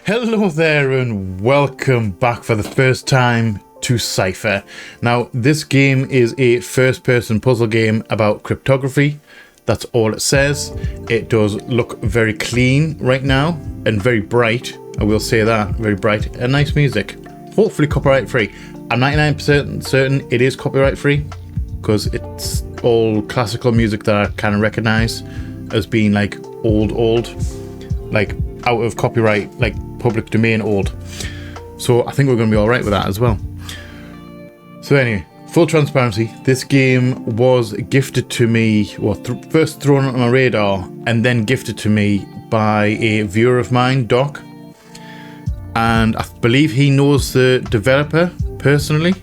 Hello there and welcome back for the first time to Cypher. Now this game is a first-person puzzle game about cryptography. That's all it says. It does look very clean right now and very bright. I will say that, very bright and nice music. Hopefully copyright free. I'm 99% certain it is copyright free because it's all classical music that I kind of recognize as being like old, like out of copyright, like public domain old. So I think we're going to be all right with that as well. So anyway, full transparency, this game was gifted to me, well, first thrown on my radar and then gifted to me by a viewer of mine, Doc. And I believe he knows the developer personally.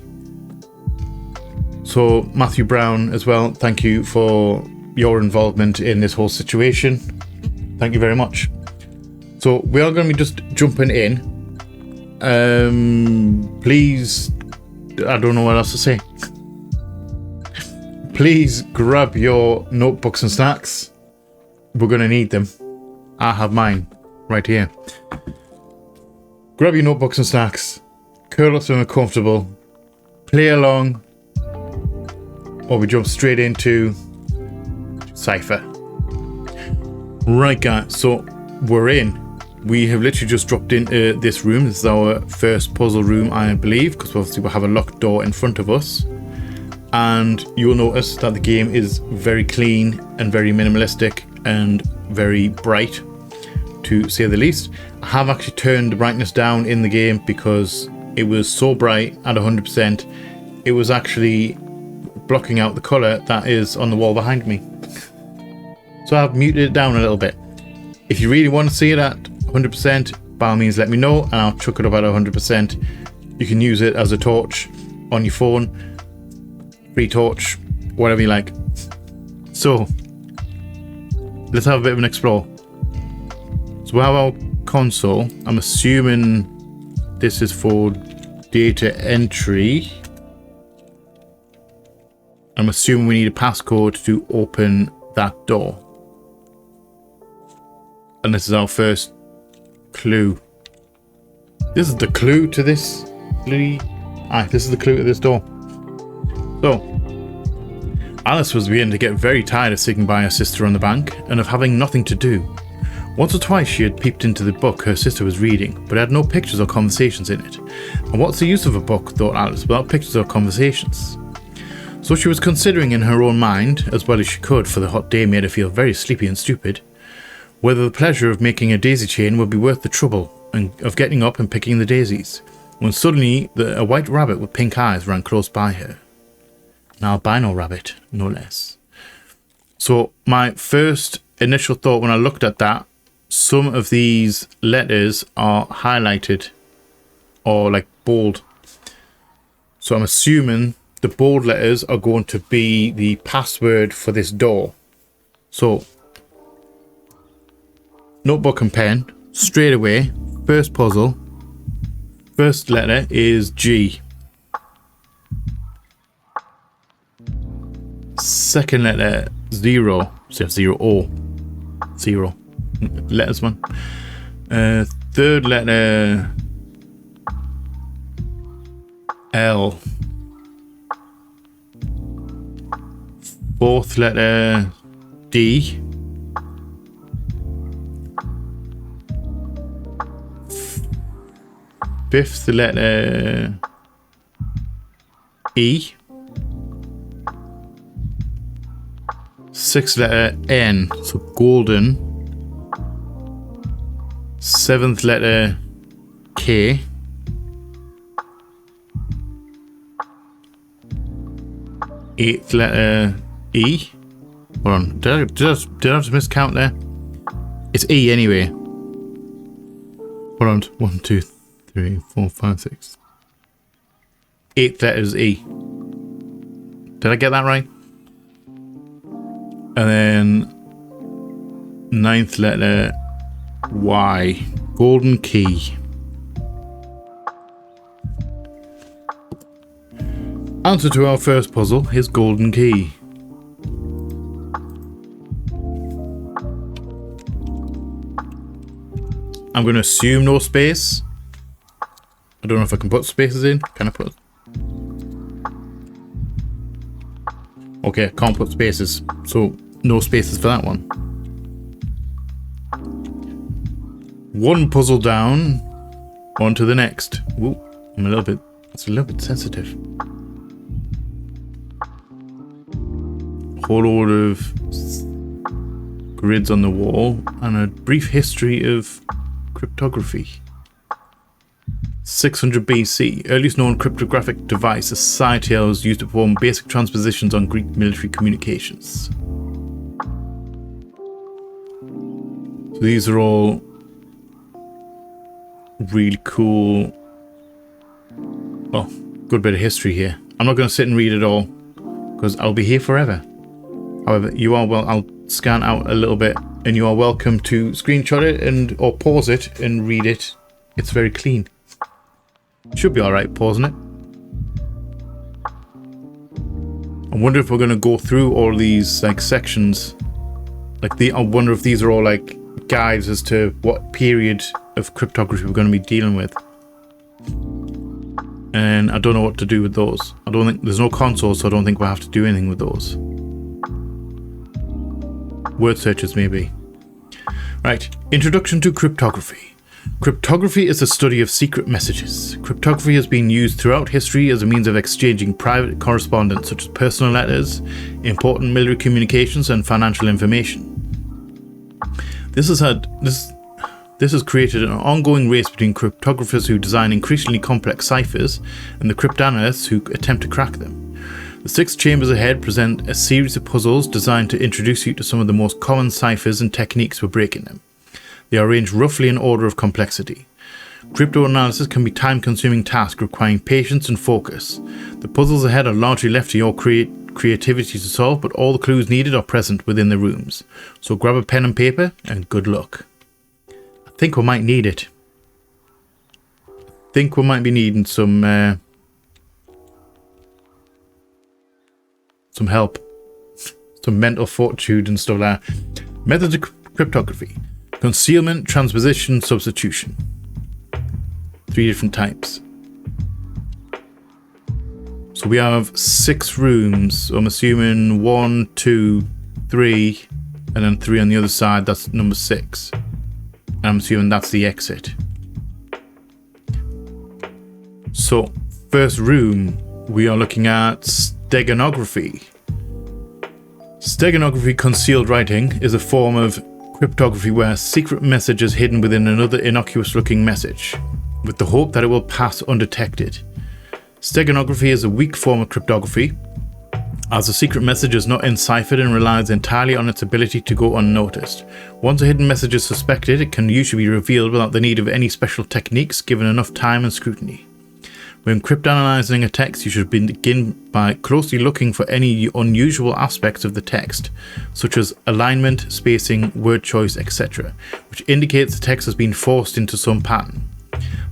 So Matthew Brown as well, thank you for your involvement in this whole situation. Thank you very much. So we are going to be just jumping in. Please, I don't know what else to say. Please grab your notebooks and snacks. We're going to need them. I have mine right here. Grab your notebooks and snacks. Curl up somewhere comfortable. Play along. Or we jump straight into Cypher. Right guys, so we're in. We have literally just dropped into this room. This is our first puzzle room, I believe, because obviously we'll have a locked door in front of us. And you'll notice that the game is very clean and very minimalistic and very bright, to say the least. I have actually turned the brightness down in the game because it was so bright at 100%. It was actually blocking out the colour that is on the wall behind me. So I've muted it down a little bit. If you really want to see it at 100%, by all means let me know and I'll chuck it up at 100%. You can use it as a torch on your phone, free torch, whatever you like. So let's have a bit of an explore. So we have our console. I'm assuming this is for data entry. I'm assuming we need a passcode to open that door. And this is our first clue. This is the clue to this. This is the clue to this door. So, Alice was beginning to get very tired of sitting by her sister on the bank and of having nothing to do. Once or twice she had peeped into the book her sister was reading, but it had no pictures or conversations in it. And what's the use of a book, thought Alice, without pictures or conversations? So she was considering in her own mind, as well as she could, for the hot day made her feel very sleepy and stupid, whether the pleasure of making a daisy chain would be worth the trouble of getting up and picking the daisies, when suddenly a white rabbit with pink eyes ran close by her. An albino rabbit, no less. So my first initial thought when I looked at that, some of these letters are highlighted or like bold. So I'm assuming the bold letters are going to be the password for this door. So notebook and pen, straight away, first puzzle, first letter is G. Second letter, 0. So 0 O. 0. Letters man. Third letter, L. Fourth letter, D. Fifth letter, E. Sixth letter, N, so golden. Seventh letter, K. Eighth letter, E. Hold on, did I just miscount there? It's E anyway. Hold on, 1, 2, 3, 4, 5, 6. Eighth letter is E. Did I get that right? And then ninth letter, Y. Golden key. Answer to our first puzzle is golden key. I'm going to assume no space. I don't know if I can put spaces in. Can I put? Okay, can't put spaces. So no spaces for that one. One puzzle down. On to the next. Ooh, I'm a little bit. It's a little bit sensitive. Whole load of grids on the wall and a brief history of cryptography. 600 BC, earliest known cryptographic device, a society was used to perform basic transpositions on Greek military communications. So these are all really cool. Oh, good bit of history here. I'm not going to sit and read it all because I'll be here forever. However, you are I'll scan out a little bit, and you are welcome to screenshot it or pause it and read it. It's very clean. Should be all right pausing it. I wonder if we're going to go through all these like sections. I wonder if these are all like guides as to what period of cryptography we're going to be dealing with. And I don't know what to do with those. I don't think there's no console, so I don't think we'll have to do anything with those. Word searches maybe. Right, introduction to cryptography. Cryptography is the study of secret messages. Cryptography has been used throughout history as a means of exchanging private correspondence such as personal letters, important military communications, and financial information. This has created an ongoing race between cryptographers who design increasingly complex ciphers and the cryptanalysts who attempt to crack them. The 6 chambers ahead present a series of puzzles designed to introduce you to some of the most common ciphers and techniques for breaking them. They are arranged roughly in order of complexity. Cryptanalysis can be a time-consuming task requiring patience and focus. The puzzles ahead are largely left to your creativity to solve, but all the clues needed are present within the rooms. So grab a pen and paper and good luck. I think we might need it. I think we might be needing some help. Some mental fortitude and stuff like that. Methods of cryptography. Concealment, transposition, substitution. 3 different types. So we have 6 rooms. So I'm assuming 1, 2, 3, and then 3 on the other side. That's number 6. And I'm assuming that's the exit. So, first room, we are looking at Stenography. Stenography, concealed writing, is a form of cryptography where a secret message is hidden within another innocuous-looking message, with the hope that it will pass undetected. Stenography is a weak form of cryptography, as the secret message is not enciphered and relies entirely on its ability to go unnoticed. Once a hidden message is suspected, it can usually be revealed without the need of any special techniques given enough time and scrutiny. When cryptanalyzing a text, you should begin by closely looking for any unusual aspects of the text, such as alignment, spacing, word choice, etc., which indicates the text has been forced into some pattern.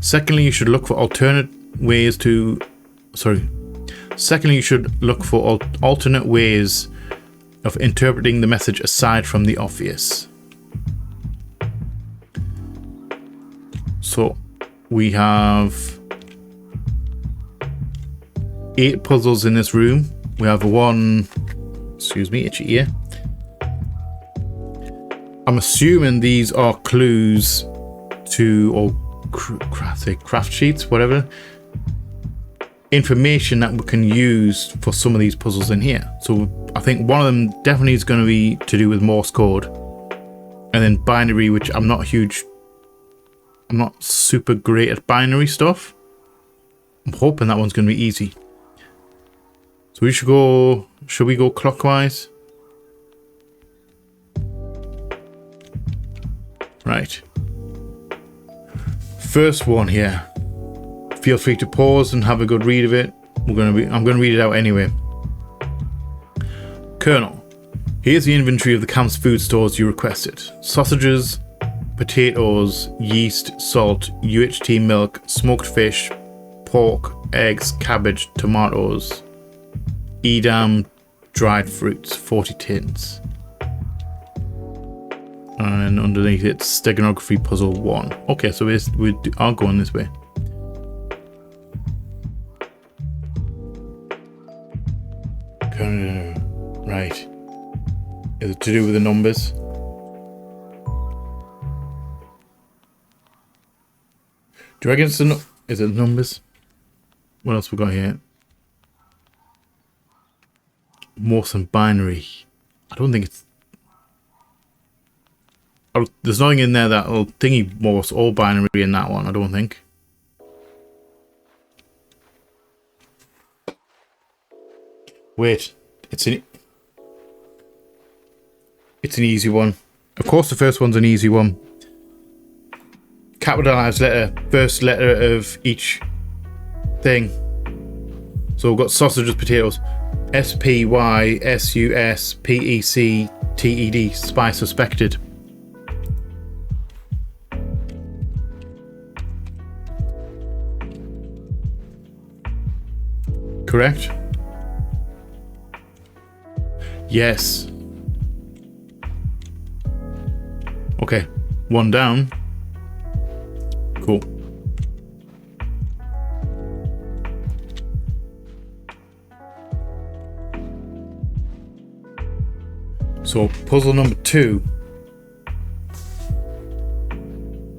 Secondly, you should look for alternate ways of interpreting the message aside from the obvious. So we have 8 puzzles in this room. We have itchy ear. I'm assuming these are clues to, or craft sheets, whatever, information that we can use for some of these puzzles in here. So I think one of them definitely is going to be to do with Morse code, and then binary, which I'm not super great at binary stuff. I'm hoping that one's going to be easy. So should we go clockwise? Right. First one here. Feel free to pause and have a good read of it. I'm going to read it out anyway. Colonel, here's the inventory of the camp's food stores you requested. Sausages, potatoes, yeast, salt, UHT milk, smoked fish, pork, eggs, cabbage, tomatoes, Edam, dried fruits, 40 tins. And underneath it's Stenography Puzzle 1. Okay, so we are going this way. Right. Is it to do with the numbers? Do you reckon it's is it numbers? What else we got here? Morse and binary. I don't think it's... there's nothing in there that'll thingy Morse or binary in that one, I don't think. Wait, it's an easy one. Of course the first one's an easy one. Capitalized letter, first letter of each thing. So we've got sausages, potatoes. SPYSUSPECTED, spy suspected. Correct? Yes. Okay, one down. Cool. So, puzzle number 2.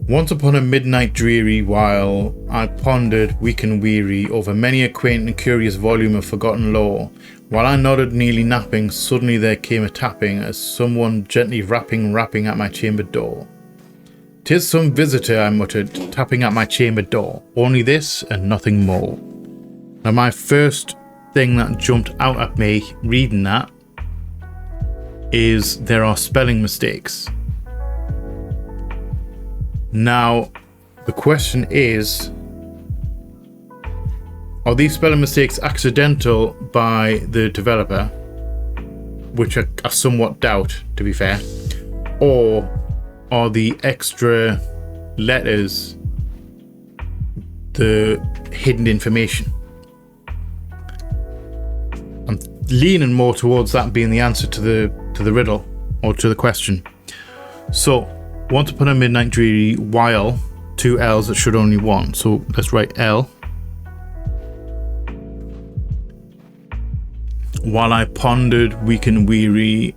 Once upon a midnight dreary while I pondered, weak and weary, over many a quaint and curious volume of forgotten lore, while I nodded nearly napping, suddenly there came a tapping, as someone gently rapping at my chamber door. "'Tis some visitor," I muttered, tapping at my chamber door. Only this and nothing more. Now my first thing that jumped out at me reading that is there are spelling mistakes. Now, the question is, are these spelling mistakes accidental by the developer, which I somewhat doubt, to be fair, or are the extra letters the hidden information? I'm leaning more towards that being the answer to the riddle, or to the question. So, once upon a midnight dreary while, 2 L's that should only 1. So let's write L. While I pondered, weak and weary,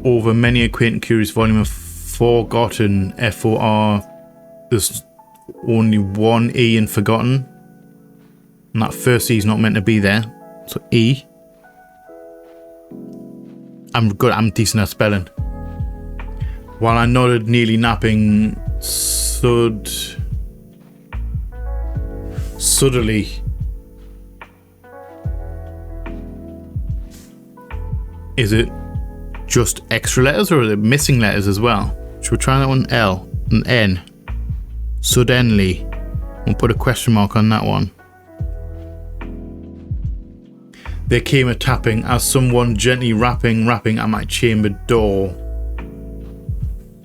over many a quaint and curious volume of forgotten, F-O-R, there's only one E in forgotten. And that first E is not meant to be there. So E. I'm decent at spelling. While I nodded, nearly napping, suddenly. Is it just extra letters or are there missing letters as well? Should we try that one? L and N. Suddenly. We'll put a question mark on that one. There came a tapping as someone gently rapping at my chamber door.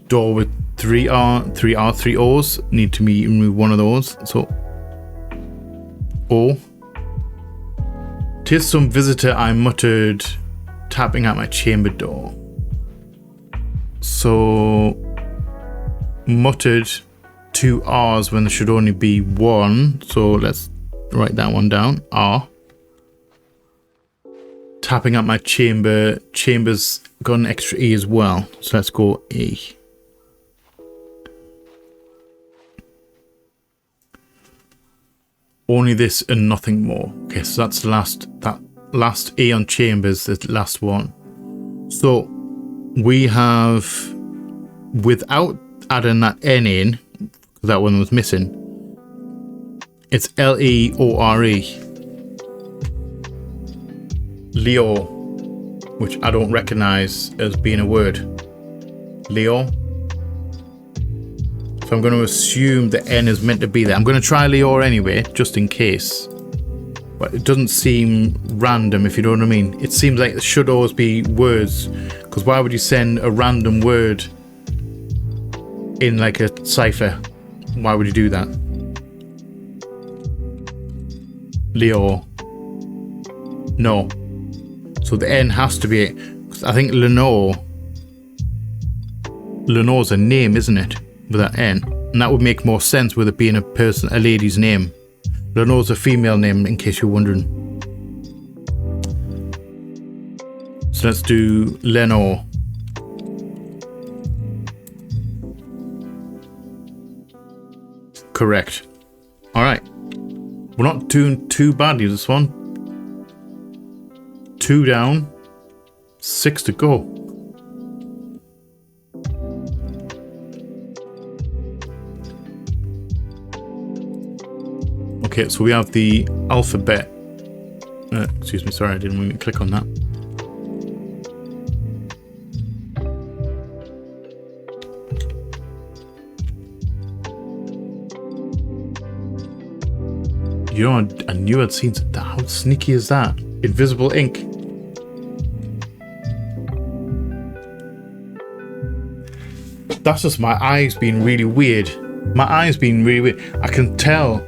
Door with 3 O's. Need to remove one of those. So O. "'Tis some visitor," I muttered, tapping at my chamber door. So muttered 2 R's when there should only be 1. So let's write that one down. R. Tapping at my chamber. Chamber's got an extra E as well. So let's go E. Only this and nothing more. Okay, so that's the last E on chambers, the last one. So we have, without adding that N in, that one was missing, it's L-E-O-R-E. Leo, which I don't recognize as being a word. Leo. So I'm going to assume the N is meant to be there. I'm going to try Leo anyway, just in case. But it doesn't seem random, if you know what I mean. It seems like it should always be words. Because why would you send a random word in like a cipher? Why would you do that? Leo. No. So the N has to be it. 'Cause I think Lenore Lenore's a name, isn't it? With that N. And that would make more sense with it being a lady's name. Lenore's a female name, in case you're wondering. So let's do Lenore. Correct. Alright. We're not doing too badly this one. 2 down. 6 to go. Okay, so we have the alphabet. Excuse me, sorry, I didn't mean to click on that. You know, I knew I'd seen that. How sneaky is that? Invisible ink. That's just my eyes being really weird. My eyes being really weird. I could tell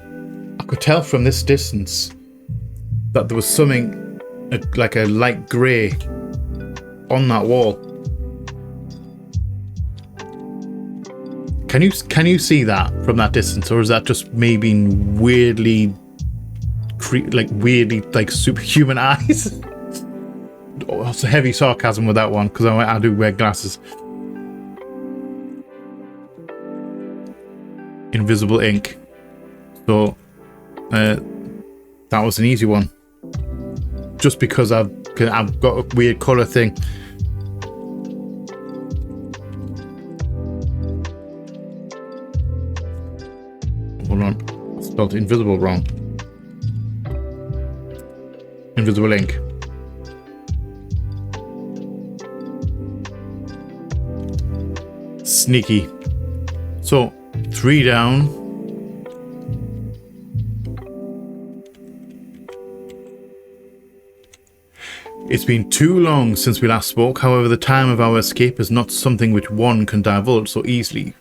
from this distance that there was something like a light grey on that wall. Can you see that from that distance, or is that just me being weirdly superhuman eyes? Oh, it's a heavy sarcasm with that one, because I do wear glasses. Invisible ink. So that was an easy one. Just because I've got a weird colour thing. Hold on, I spelled invisible wrong. Invisible ink. Sneaky. So 3 down. It's been too long since we last spoke. However, the time of our escape is not something which one can divulge so easily,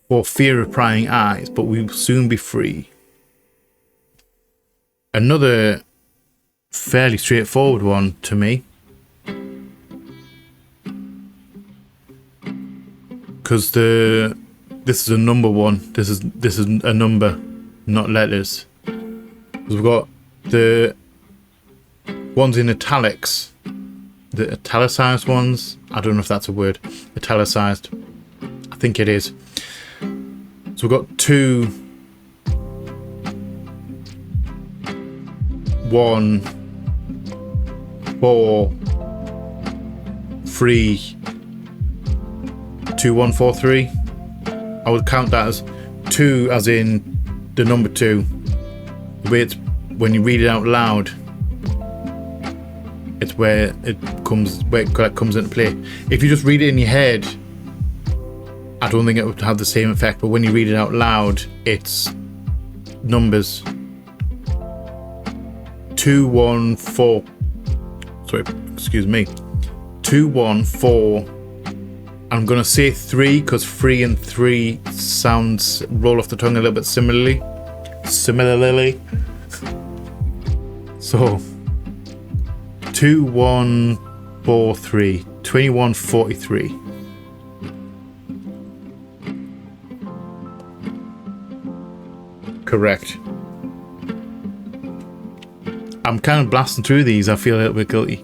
for fear of prying eyes, but we will soon be free. Another fairly straightforward one to me. Because this is a number one. This is a number, not letters. Because we've got the ones in italics. The italicized ones. I don't know if that's a word. Italicized. I think it is. So we've got 2, 1, 4, 3, 2, 1, 4, 3. I would count that as 2, as in the number 2. The way it's when you read it out loud, it's where it comes into play. If you just read it in your head, I don't think it would have the same effect. But when you read it out loud, it's numbers. 2, 1, 4. Sorry, excuse me. 2, 1, 4. I'm gonna say 3 because 3 and 3 sounds roll off the tongue a little bit similarly. So 2, 1, 4, 3. 2143. Correct. I'm kind of blasting through these. I feel a little bit guilty.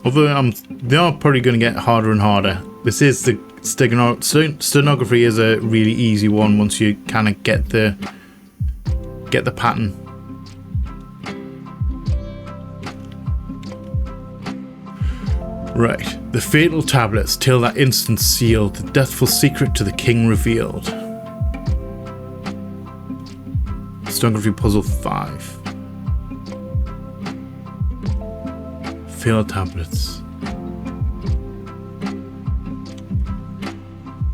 Although they are probably going to get harder and harder. This is the stenography is a really easy one once you kind of get the pattern. Right. The fatal tablets, till that instant sealed, the deathful secret to the king revealed. Stenography puzzle 5. Fatal tablets.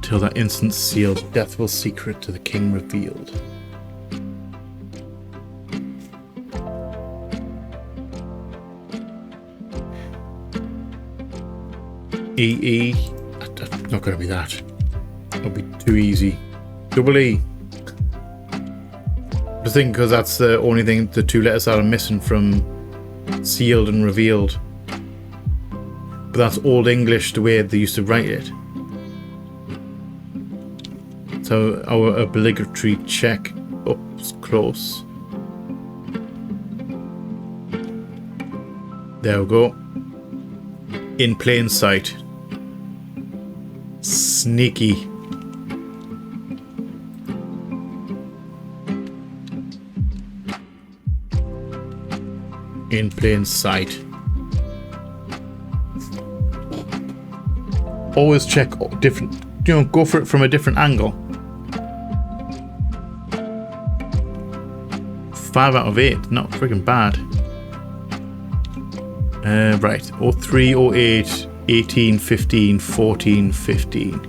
Till that instant sealed, deathful secret to the king revealed. EE. Not going to be that. It'll be too easy. Double E. The thing, because that's the only thing, the 2 letters that are missing from sealed and revealed. But that's Old English, the way they used to write it. That's our obligatory check up close. There we go. In plain sight. Sneaky. In plain sight. Always check different, you know, go for it from a different angle. 5 out of 8, not freaking bad. Right, 03, 08, 18, 15, 14, 15.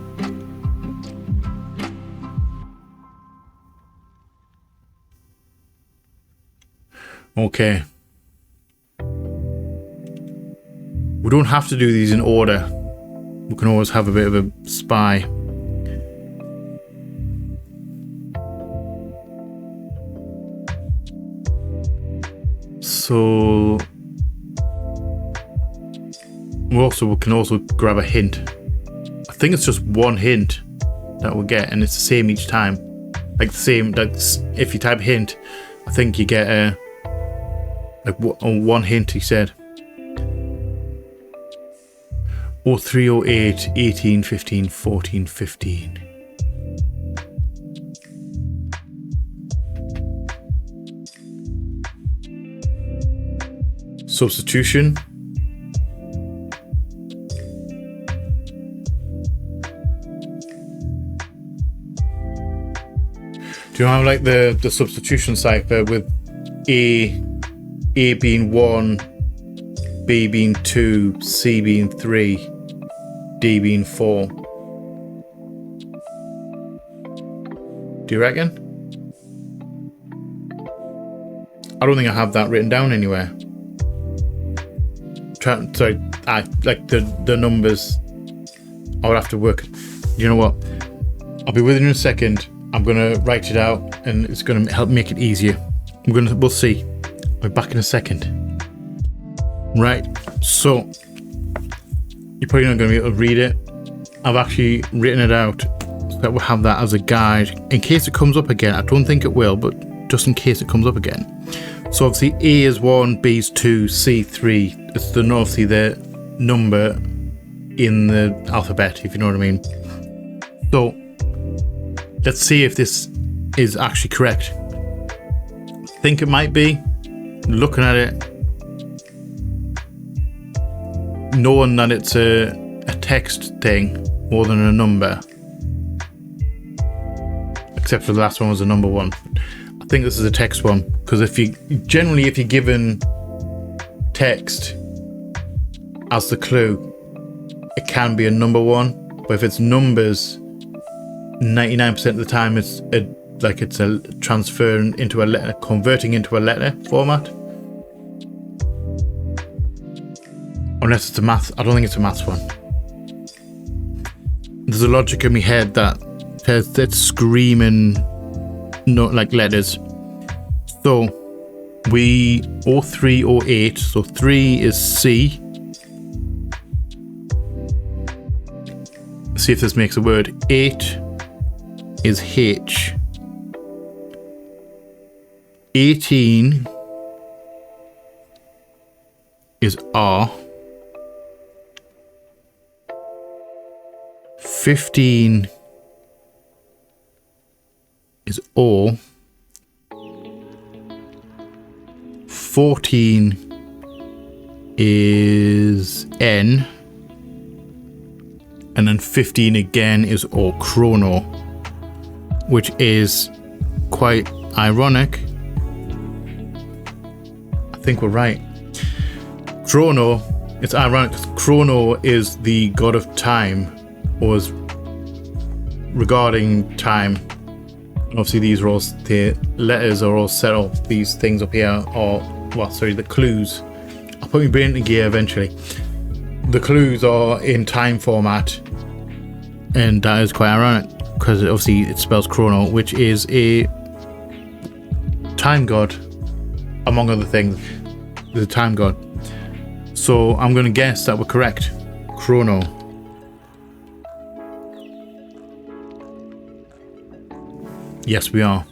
Okay. We don't have to do these in order. We can always have a bit of a spy. So we can also grab a hint. I think it's just one hint that we'll get, and it's the same each time. Like the same. That's if you type hint, I think you get a one hint. He said. 03, 08, 18, 15, 14, 15. Substitution. Do you have like the substitution cipher with A being 1, B being 2, C being 3, D being 4. Do you reckon? I don't think I have that written down anywhere. Sorry, I like the numbers. I would have to work. You know what? I'll be with you in a second. I'm gonna write it out, and it's gonna help make it easier. We'll see. I'll be back in a second. Right, so you're probably not going to be able to read it. I've actually written it out so that we'll have that as a guide in case it comes up again. I don't think it will, but just in case it comes up again. So obviously A is 1, B is 2, C 3. It's obviously the number in the alphabet, if you know what I mean. So let's see if this is actually correct. I think it might be. Looking at it, knowing that it's a text thing more than a number, except for the last one was a number one. I think this is a text one, because if you're given text as the clue, it can be a number one. But if it's numbers, 99% of the time it's a transferring into a letter, converting into a letter format. Unless it's a math, I don't think it's a maths one. There's a logic in my head that says that's screaming, not like letters. So we 03, 08. So 3 is C. See if this makes a word. 8 is H. 18 is R. 15 is O. 14 is N. And then 15 again is O, chrono, which is quite ironic. I think we're right. Chrono, it's ironic because Chrono is the god of time, or is regarding time. And obviously these are all, the letters are all set up, these things up here are, the clues. I'll put my brain into gear eventually. The clues are in time format, and that is quite ironic because obviously it spells Chrono, which is a time god, among other things. The time god. So I'm going to guess that we're correct. Yes, we are.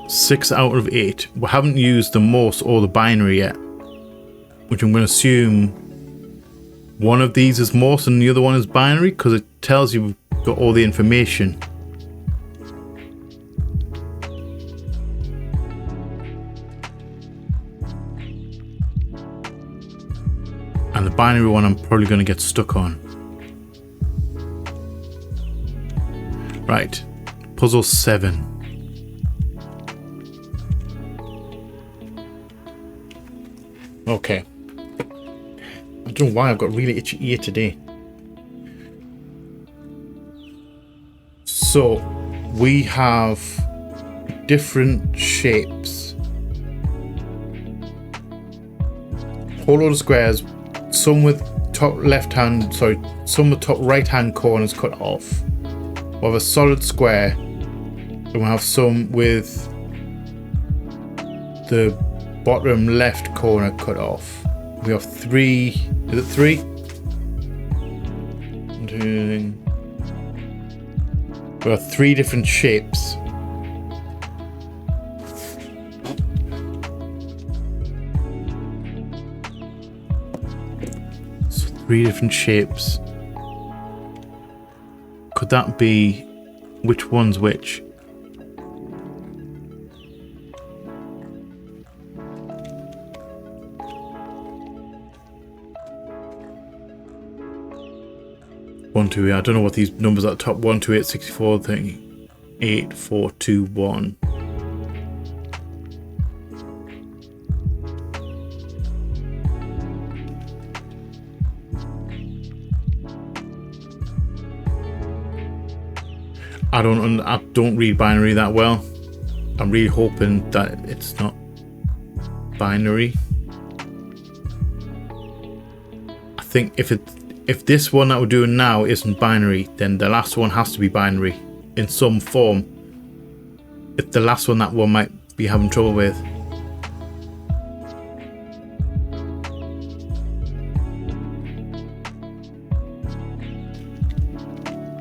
6 out of 8. We haven't used the Morse or the binary yet, which I'm going to assume one of these is Morse and the other one is binary, because it tells you we've got all the information. And the binary one I'm probably going to get stuck on. Right, puzzle 7. Okay. I don't know why I've got really itchy ear today. So, we have different shapes. Whole load of squares, some with top some with top right hand corners cut off. We have a solid square, and we have some with the bottom left corner cut off. We have 3. Is it 3? 1, 2. We have 3 different shapes. So 3 different shapes. Could that be which one's which? One, 2, I don't know what these numbers at the top. 1, 2, 8, 64, 8, 4, 2, 1. I don't read binary that well. I'm really hoping that it's not binary. I think if this one that we're doing now isn't binary, then the last one has to be binary in some form. If the last one that one might be having trouble with.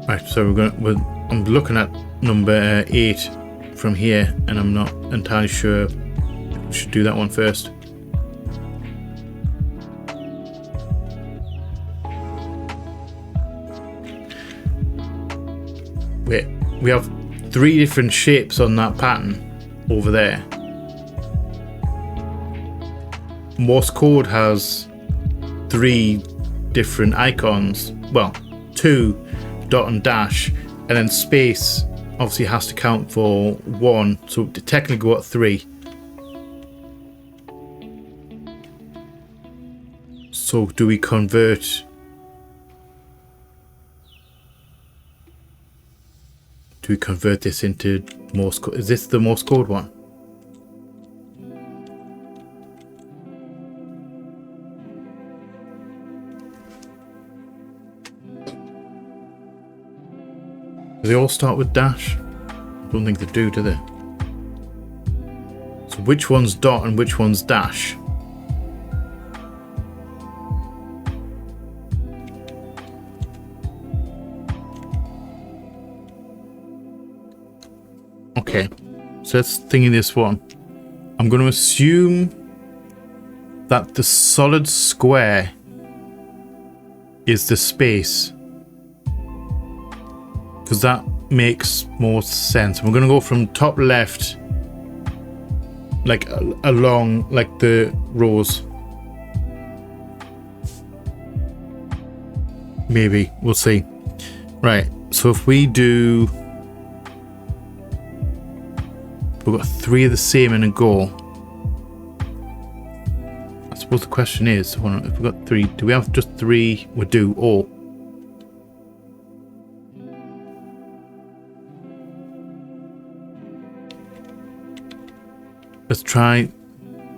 Right, so I'm looking at number 8 from here, and I'm not entirely sure if we should do that one first. We have 3 different shapes on that pattern over there. Morse code has 3 different icons. Well, 2, dot and dash, and then space obviously has to count for 1, so technically got 3. So do we convert? Do we convert this into Morse code? Is this the Morse code one? Do they all start with dash? I don't think they do they? So which one's dot and which one's dash? Okay, so let's think of this one. I'm going to assume that the solid square is the space, because that makes more sense. We're going to go from top left, like along like the rows. Maybe, we'll see. Right, so if we do, we've got 3 of the same in a go. I suppose the question is, if we've got 3, do we have just 3? We do. Oh. Let's try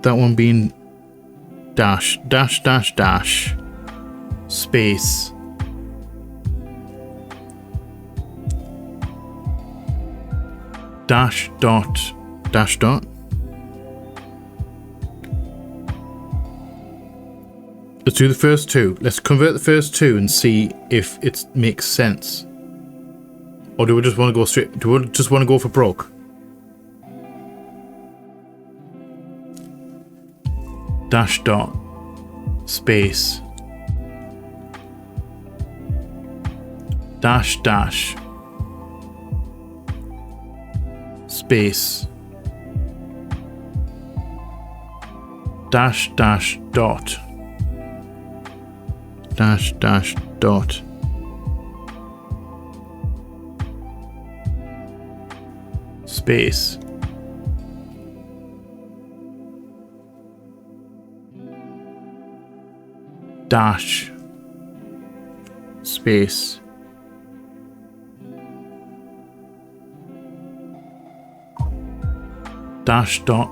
that one being dash, dash, dash, dash, space. Dash, dot, dash, dot. Let's do the first 2. Let's convert the first 2 and see if it makes sense. Or do we just want to go straight? Do we just want to go for broke? Dash dot space dash dash space dash dash dot dash dash dot space dash space dash dot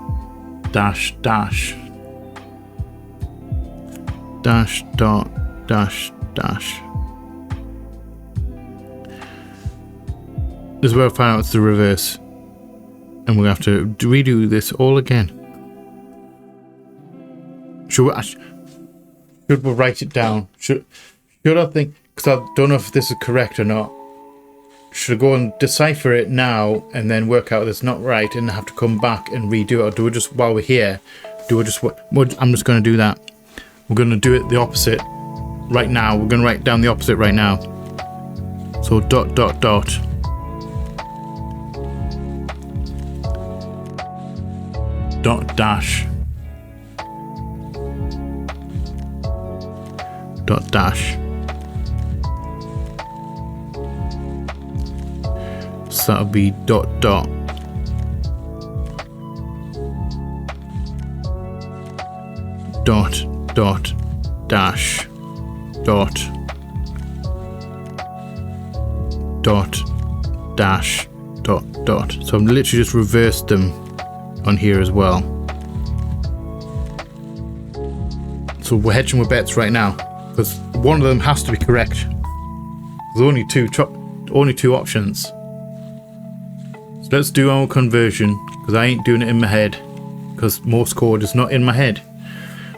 dash dash dash dot dash dash. This is where I find out it's the reverse, and we're gonna have to redo this all again. Should we write it down? Should I think, because I don't know if this is correct or not. Should I go and decipher it now and then work out it's not right and have to come back and redo it, or do we just, while we're here, I'm just going to do that. We're going to do it the opposite right now. We're going to write down the opposite right now. So dot dot dot dot dash dot dash. So that'll be dot dot dot dot dash dot dot dash dot dot. So I'm literally just reversed them on here as well. So we're hedging with bets right now because one of them has to be correct. There's only two options. So let's do our conversion, because I ain't doing it in my head, because Morse code is not in my head.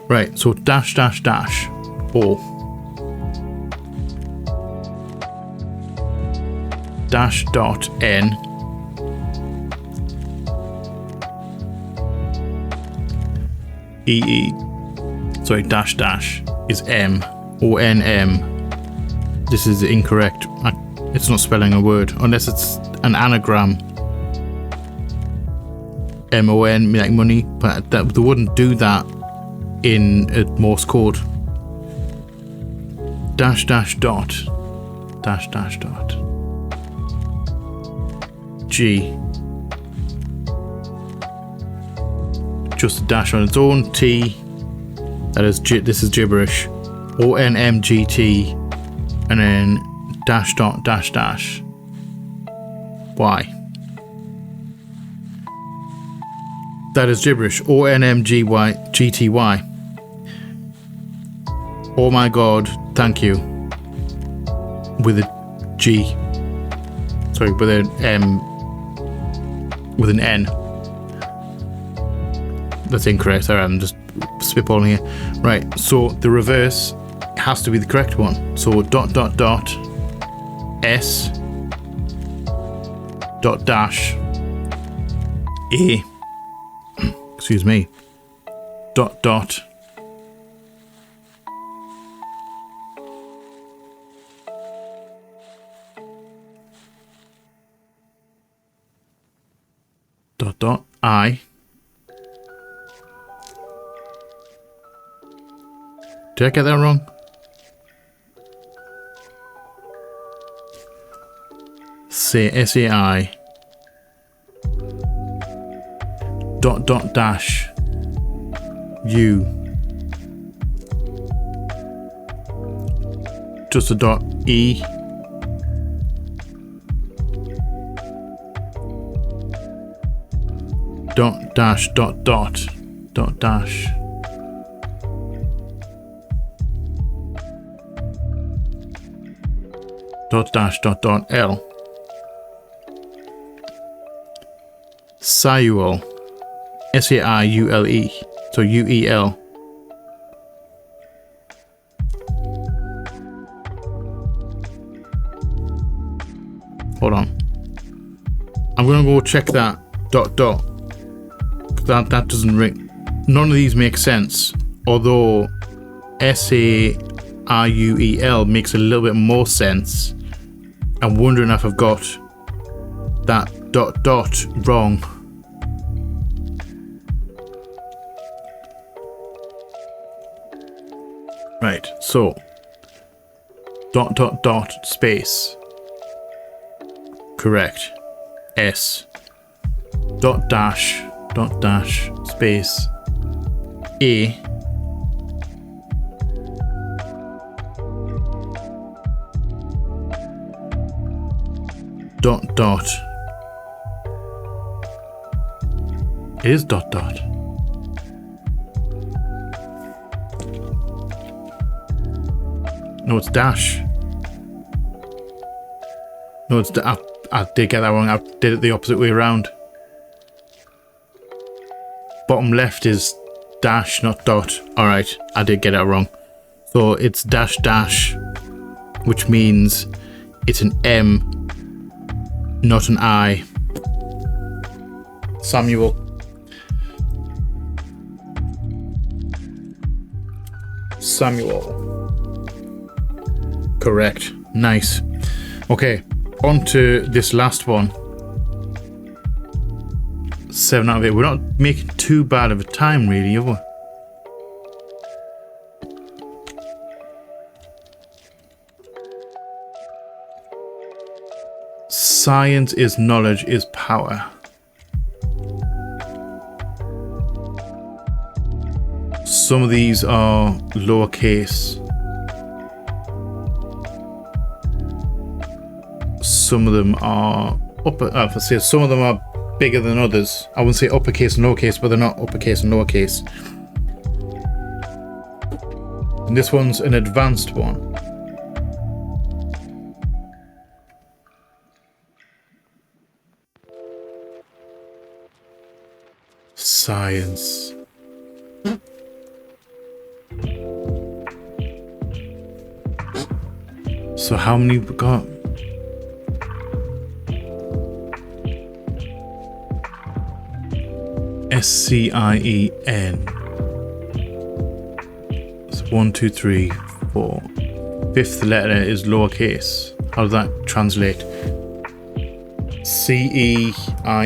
Right, so dash dash dash O dash dot N sorry, dash dash is M O N M. This is incorrect. It's not spelling a word unless it's an anagram. MON, like money, but they wouldn't do that in a Morse code. Dash dash dot dash dash dot G. Just a dash on its own. T. That is this is gibberish. ONMGT, and then dash dot dash dash Y. That is gibberish. ONMGY GTY. Oh my god, thank you. With a G. Sorry, with an M. With an N. That's incorrect. Sorry, I'm just spitballing here. Right, so the reverse has to be the correct one. So dot dot dot S dot dash A. Excuse me. Dot dot dot dot I. Did I get that wrong? Say SAI dot dot dash U. Just a dot E. Dot dash dot dot dot dash dot dash dot dot L. Saule. SAIULE. So UEL. Hold on. I'm gonna go check that dot dot. That doesn't ring. None of these make sense. Although SARUEL makes a little bit more sense. I'm wondering if I've got that dot dot wrong. Right, so dot dot dot space. Correct. S. Dot dash space A. Dot dot. It is dot dot. No, it's dash. No, it's I did get that wrong. I did it the opposite way around. Bottom left is dash, not dot. Alright, I did get it wrong. So it's dash dash, which means it's an M, not an I. Samuel. Correct. Nice. Okay, on to this last one. 7 out of 8. We're not making too bad of a time, really, are we? Science is knowledge is power. Some of these are lowercase. Some of them are some of them are bigger than others. I wouldn't say uppercase and lowercase, but they're not uppercase and lowercase. And this one's an advanced one. Science. So how many we got? SCIEN. So 1, 2, 3, 4. Fifth letter is lowercase. How does that translate? CEISK.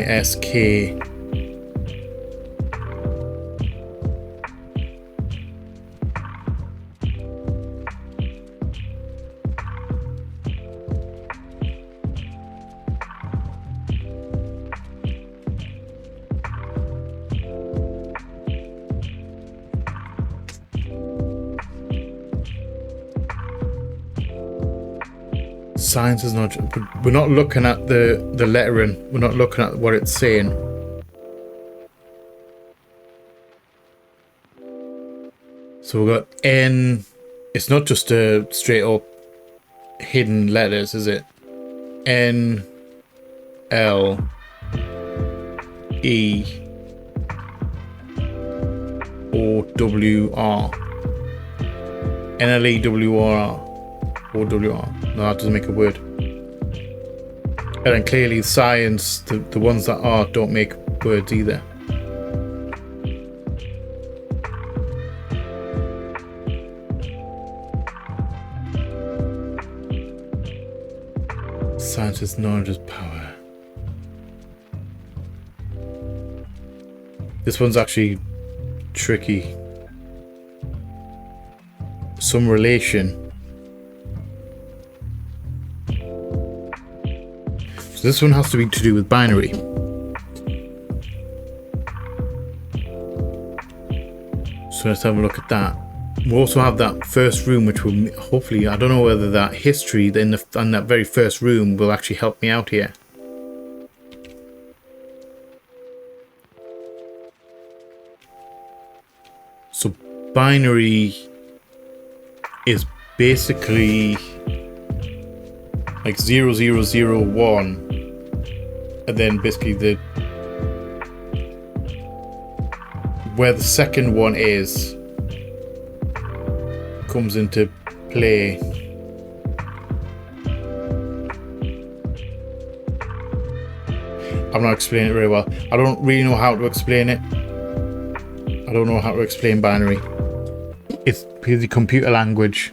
Science is not. We're not looking at the lettering. We're not looking at what it's saying. So we've got N. It's not just a straight up hidden letters, is it? N, L, E, O, W, R. N, L, E, W, R. O, W, R. No, that doesn't make a word. And then clearly science, the ones that are don't make words either. Science is knowledge is power. This one's actually tricky. Some relation. This one has to be to do with binary. So let's have a look at that. We'll also have that first room, which will hopefully, I don't know whether that history in that very first room will actually help me out here. So binary is basically like 0001, and then basically where the second one is comes into play. I'm not explaining it very well. I don't really know how to explain it. I don't know how to explain binary. It's the computer language.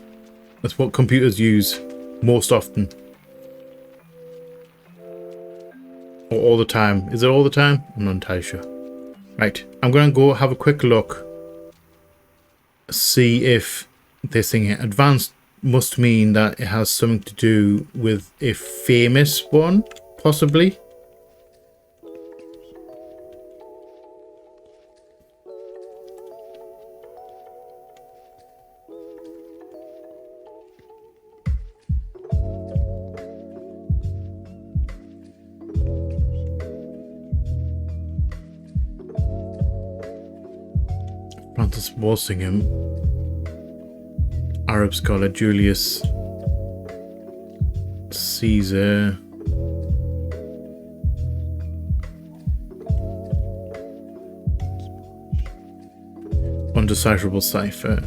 That's what computers use most often. Or all the time. Is it all the time? I'm not entirely sure. Right. I'm going to go have a quick look. See if this thing here. Advanced must mean that it has something to do with a famous one, possibly. Francis Walsingham, Arab scholar Julius Caesar, undecipherable cipher.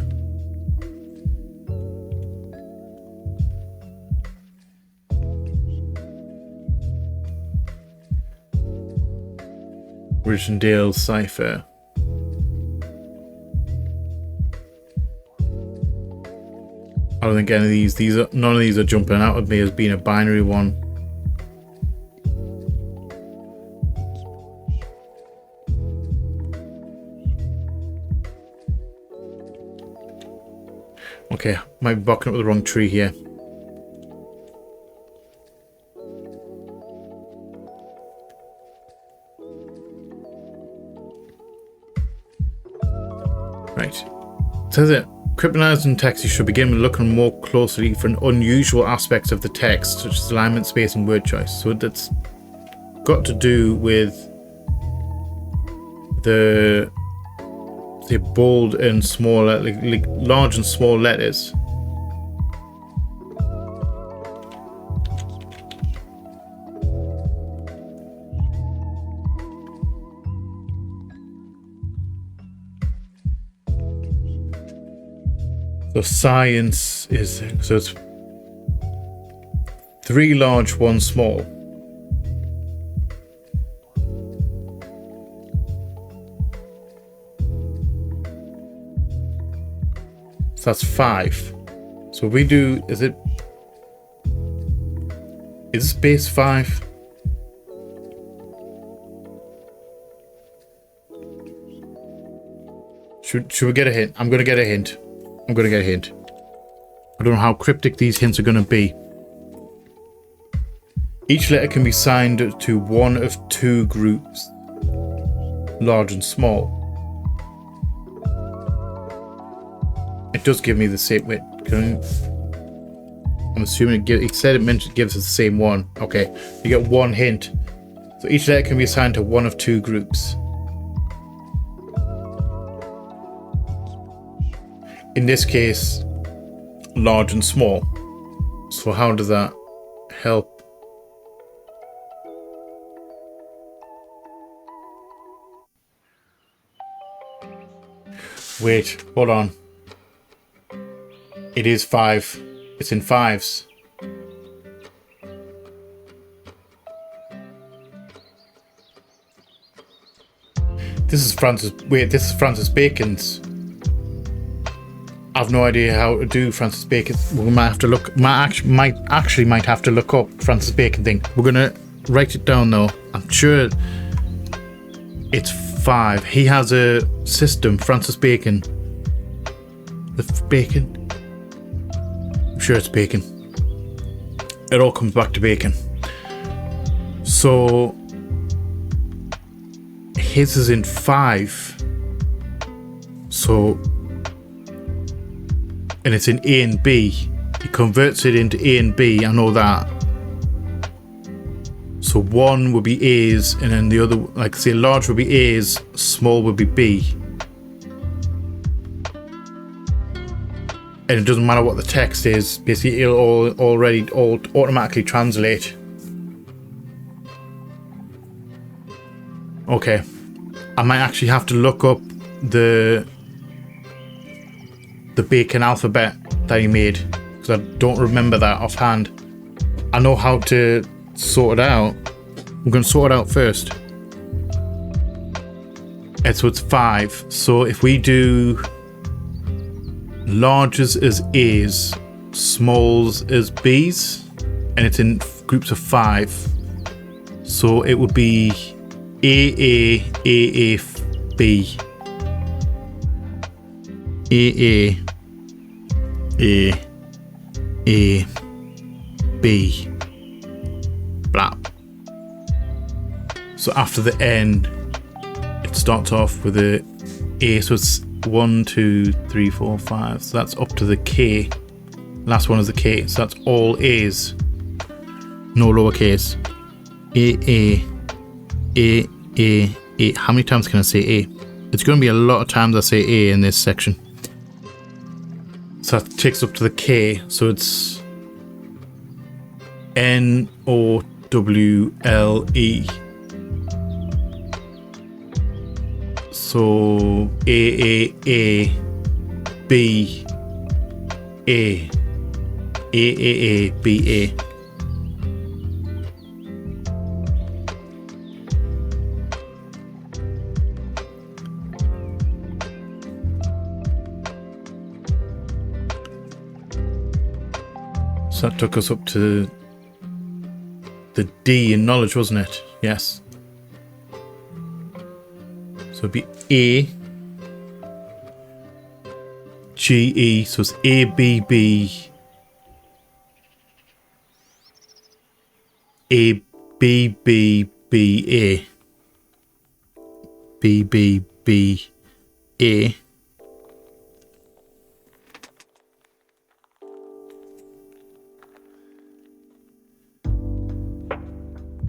Richardale cipher. I don't think any of these none of these are jumping out at me as being a binary one. Okay, might be barking up the wrong tree here. Right. It says it. Cryptonizing text, you should begin with looking more closely for unusual aspects of the text, such as alignment, space, and word choice. So that's got to do with the bold and small, like large and small letters. So science is, so it's 3 large, 1 small. So that's 5. So we do, is this base 5? Should we get a hint? I'm going to get a hint. I don't know how cryptic these hints are going to be. Each letter can be assigned to one of 2 groups, large and small. It does give me the same. Wait, I'm assuming it said it gives us the same one. Okay, you get 1 hint. So each letter can be assigned to one of 2 groups. In this case, large and small. So how does that help? Wait, hold on. It is 5. It's in 5s. This is Francis Bacon's. I've no idea how to do Francis Bacon. We might have to look. Might have to look up Francis Bacon thing. We're gonna write it down though. I'm sure it's 5. He has a system. Francis Bacon. The Bacon. I'm sure it's Bacon. It all comes back to Bacon. So his is in 5. So. And it's in A and B. He converts it into A and B, I know that. So 1 would be A's, and then the other, like say large would be A's, small would be B. And it doesn't matter what the text is, basically it'll automatically translate. Okay. I might actually have to look up the Bacon alphabet that he made, because I don't remember that offhand. I know how to sort it out, We're going to sort it out first. And so it's 5. So if we do larges as A's, smalls as B's, and it's in groups of 5. So it would be AA, AA, B. AA, A, B. Blah. So after the N, it starts off with a A, so it's 1, 2, 3, 4, 5. So that's up to the K. Last one is the K. So that's all A's. No lowercase. A. How many times can I say A? It's going to be a lot of times I say A in this section. So that takes up to the K. So it's N-O-W-L-E. So A, B, A. A, B, A. So that took us up to the D in knowledge, wasn't it? Yes. So it'd be A, G, E. So it's A, B, B. A, B, B, B, A. B, B, B, A.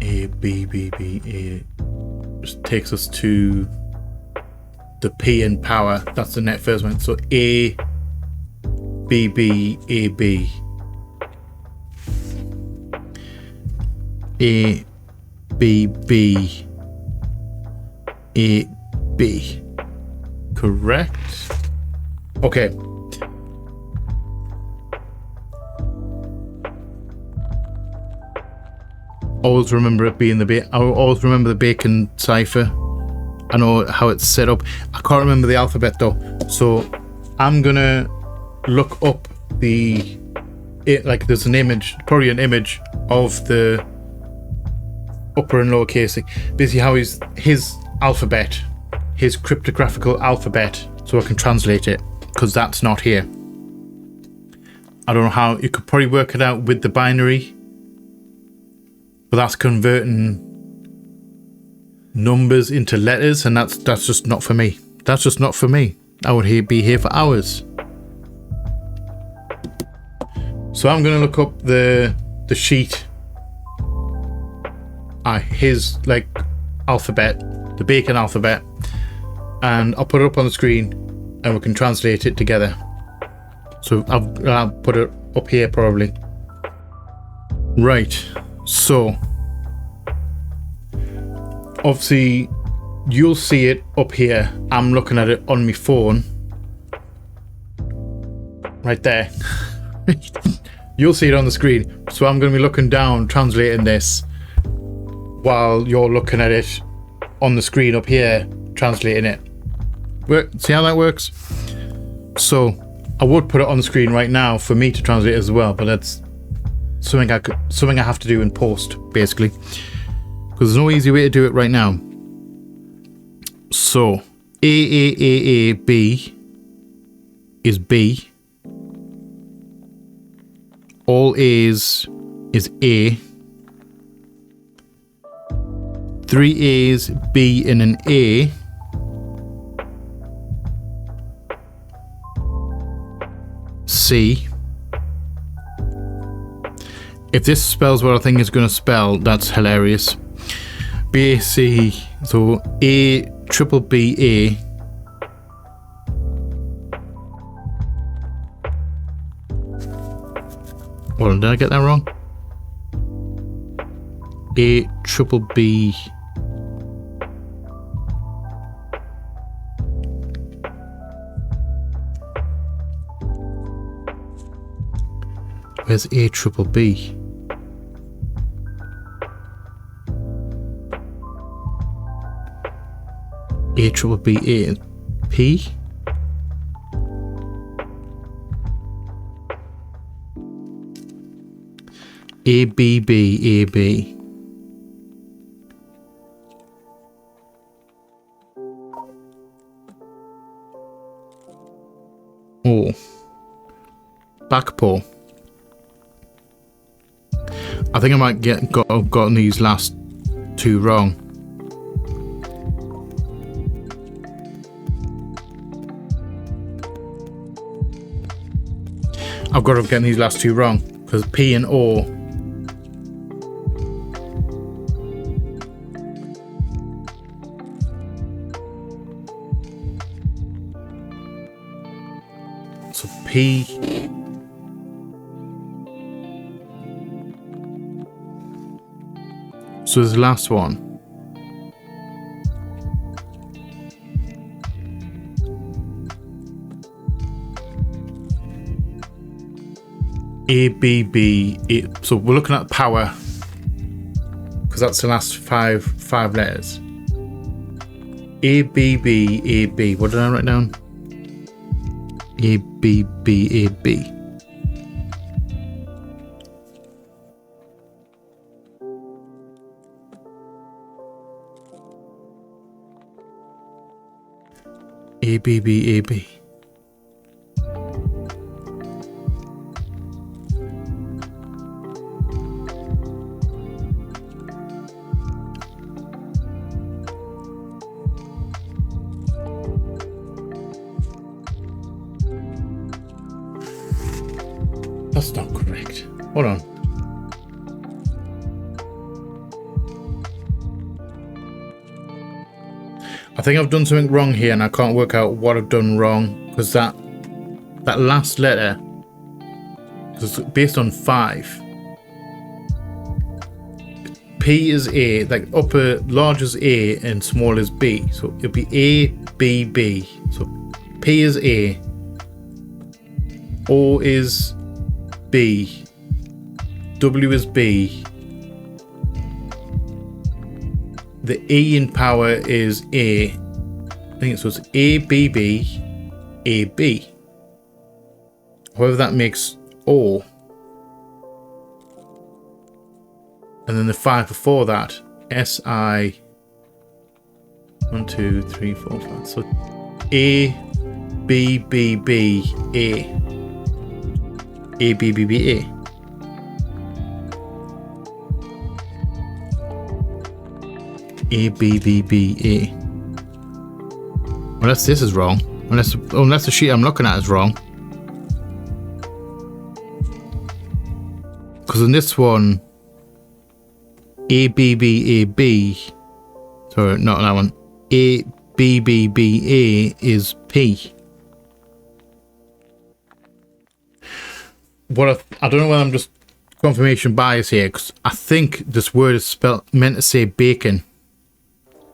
A, B, B, B, A. Just takes us to the P in power. That's the net first one. So A, B, B, A, B. A, B, B, A, B. Correct? Okay. Always remember it being the I always remember the bacon cipher. I know how it's set up. I can't remember the alphabet though. So I'm gonna look up like there's an image, probably an image of the upper and lower casing. Basically how his alphabet, his cryptographical alphabet, so I can translate it, because that's not here. I don't know how. You could probably work it out with the binary, but that's converting numbers into letters, and that's just not for me. That's just not for me. I would be here for hours. So I'm going to look up the sheet. His like alphabet, the bacon alphabet, and I'll put it up on the screen, and we can translate it together. So I'll put it up here probably. Right. So obviously you'll see it up here. I'm looking at it on my phone. Right there. You'll see it on the screen. So I'm going to be looking down, translating this, while you're looking at it on the screen up here, translating it. See how that works? So I would put it on the screen right now for me to translate as well, but that's something I have to do in post, basically, because there's no easy way to do it right now. So B is B. All A's is A. 3 A's, B and an A. C. If this spells what I think it's going to spell, that's hilarious. B, A, C. So A, triple B, A. Hold on, did I get that wrong? A, triple B. Where's A, triple B? A triple B A P. A B B A B. O. Back paw. I think I might gotten these last two wrong. I've got to get these last two wrong because P and O. So P. So there's the last one. A B B A. So we're looking at power because that's the last five letters. A B B A B. What did I write down? A B B A B. A B B A B. That's not correct. Hold on. I think I've done something wrong here and I can't work out what I've done wrong because that last letter is based on 5. P is A, like upper large is A and small is B. So it'll be A, B, B. So P is A, O is B, W is B, the E in power is A. I think so it's A, B, B, A, B. However, that makes O. And then the 5 before that, S, I. 1, 2, 3, 4, 5. So A, B, B, B, A. A, B, B, B, A. A, B, B, B, A. Unless this is wrong. Unless the sheet I'm looking at is wrong. Because in this one, A, B, B, A, B. Sorry, not that one. A, B, B, B, A is P. I don't know whether I'm just confirmation bias here, because I think this word is meant to say bacon,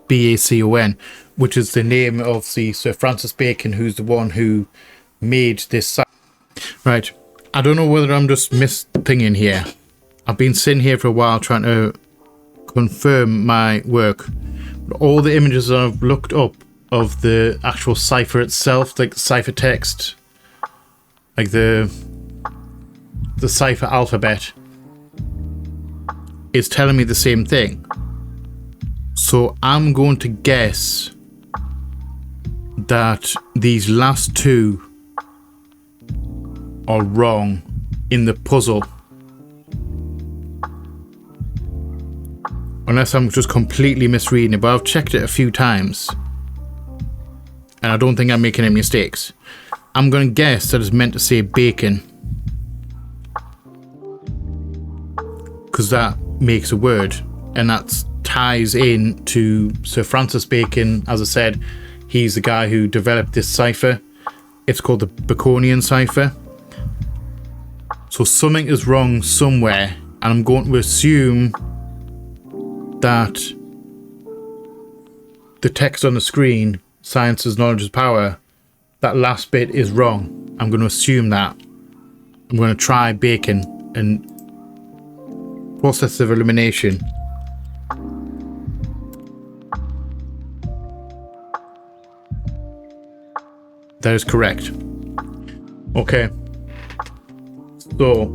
B-A-C-O-N, which is the name of the Sir Francis Bacon, who's the one who made this site. Right, I don't know whether I'm just misthinking here. I've been sitting here for a while trying to confirm my work. But all the images I've looked up of the actual cipher itself, like the cipher text, like the cipher alphabet, is telling me the same thing. So I'm going to guess that these last two are wrong in the puzzle. Unless I'm just completely misreading it, but I've checked it a few times and I don't think I'm making any mistakes. I'm going to guess that it's meant to say bacon, because that makes a word, and that ties in to Sir Francis Bacon. As I said, he's the guy who developed this cipher. It's called the Baconian cipher. So something is wrong somewhere, and I'm going to assume that the text on the screen, science is knowledge is power, that last bit is wrong. I'm going to assume that. I'm going to try bacon and process of elimination. That is correct. Okay. So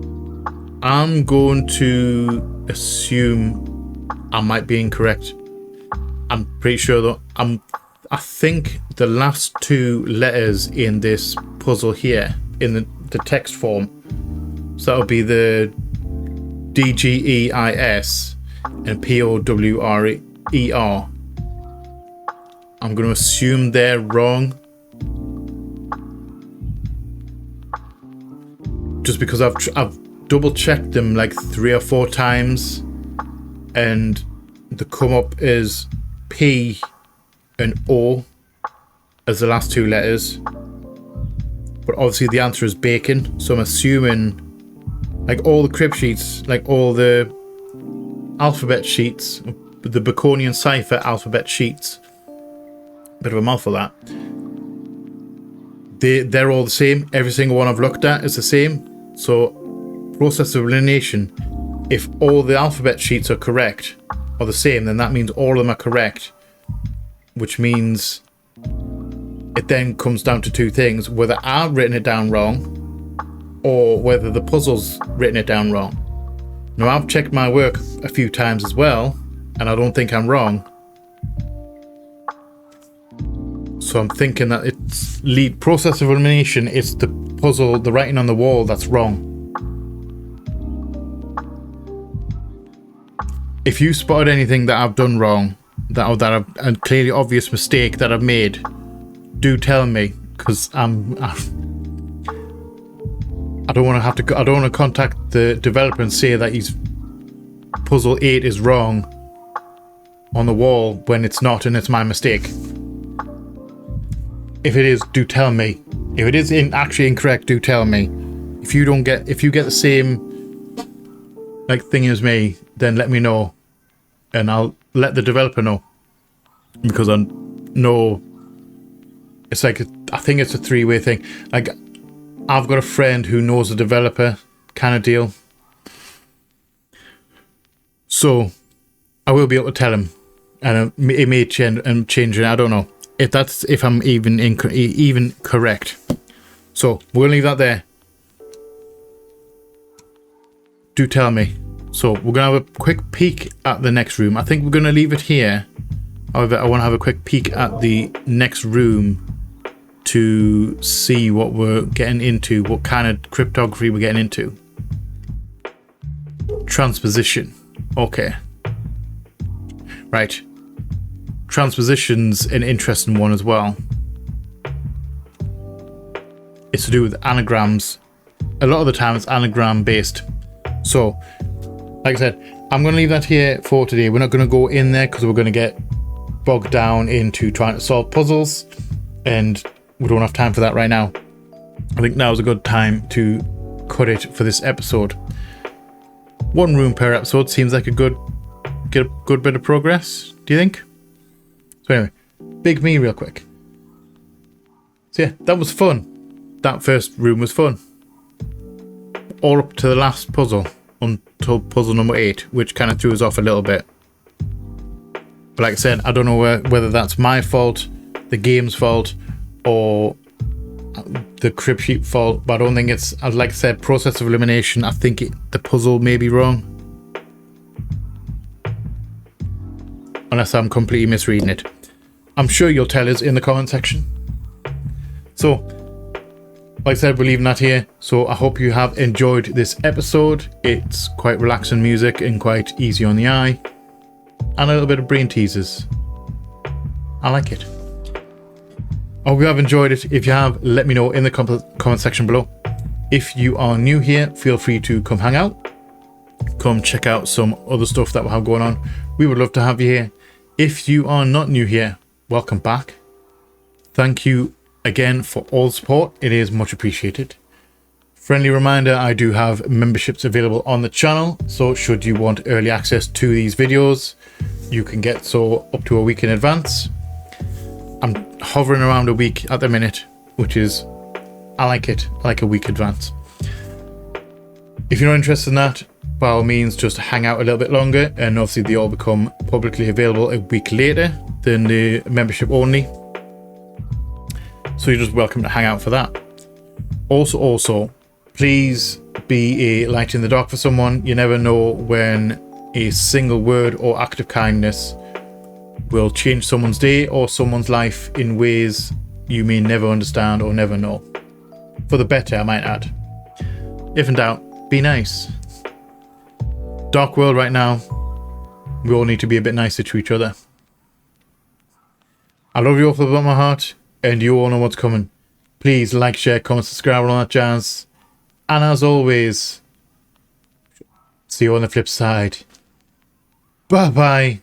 I'm going to assume I might be incorrect. I'm pretty sure though. I think the last two letters in this puzzle here in the text form. So that would be the DGEIS and POWRER. I'm going to assume they're wrong. Just because I've double checked them like 3 or 4 times, and the come up is P and O as the last 2 letters. But obviously the answer is bacon, so I'm assuming like all the crypt sheets, like all the alphabet sheets, the Baconian Cypher alphabet sheets, bit of a mouthful that, they're all the same. Every single one I've looked at is the same. So process of elimination, if all the alphabet sheets are correct or the same, then that means all of them are correct, which means it then comes down to 2 things: whether I've written it down wrong or whether the puzzle's written it down wrong. Now I've checked my work a few times as well, and I don't think I'm wrong. So I'm thinking that it's lead process of elimination. It's the puzzle, the writing on the wall, that's wrong. If you spotted anything that I've done wrong, that I've a clearly obvious mistake that I've made, do tell me, because I don't want to have to. I don't want to contact the developer and say that he's puzzle 8 is wrong on the wall when it's not, and it's my mistake. If it is, do tell me. If it is actually incorrect, do tell me. If you get the same like thing as me, then let me know, and I'll let the developer know, because I know it's like I think it's a 3-way thing. Like I've got a friend who knows a developer, kind of deal. So I will be able to tell him, and it may change it. I don't know if I'm even correct. So we'll leave that there. Do tell me. So we're gonna have a quick peek at the next room. I think we're gonna leave it here. However, I want to have a quick peek at the next room to see what we're getting into, what kind of cryptography we're getting into. Transposition. Okay. Right. Transposition's an interesting one as well. It's to do with anagrams. A lot of the time it's anagram based. So, like I said, I'm going to leave that here for today. We're not going to go in there because we're going to get bogged down into trying to solve puzzles, and we don't have time for that right now. I think now is a good time to cut it for this episode. 1 room per episode seems like a good bit of progress. Do you think? So anyway, big me real quick. So yeah, that was fun. That first room was fun. All up to the last puzzle, until puzzle number 8, which kind of threw us off a little bit. But like I said, I don't know whether that's my fault, the game's fault, or the crypt sheet fault. But I don't think it's, like I said, process of elimination. I think the puzzle may be wrong, unless I'm completely misreading it. I'm sure you'll tell us in the comment section. So, like I said, we're leaving that here. So I hope you have enjoyed this episode. It's quite relaxing music and quite easy on the eye, and a little bit of brain teasers. I like it. I hope you have enjoyed it. If you have, let me know in the comment section below. If you are new here, feel free to come hang out. Come check out some other stuff that we have going on. We would love to have you here. If you are not new here, welcome back. Thank you again for all the support. It is much appreciated. Friendly reminder, I do have memberships available on the channel. So should you want early access to these videos, you can get so up to a week in advance. I'm hovering around a week at the minute, which is, I like it. I like a week advance. If you're not interested in that, by all means, just hang out a little bit longer, and obviously they all become publicly available a week later than the membership only. So So you're just welcome to hang out for that. Also, please be a light in the dark for someone. You never know when a single word or act of kindness will change someone's day or someone's life in ways you may never understand or never know. For the better, I might add. If in doubt, be nice. Dark world right now. We all need to be a bit nicer to each other. I love you all from the bottom of my heart, and you all know what's coming. Please like, share, comment, subscribe, all that jazz. And as always, see you on the flip side. Bye bye.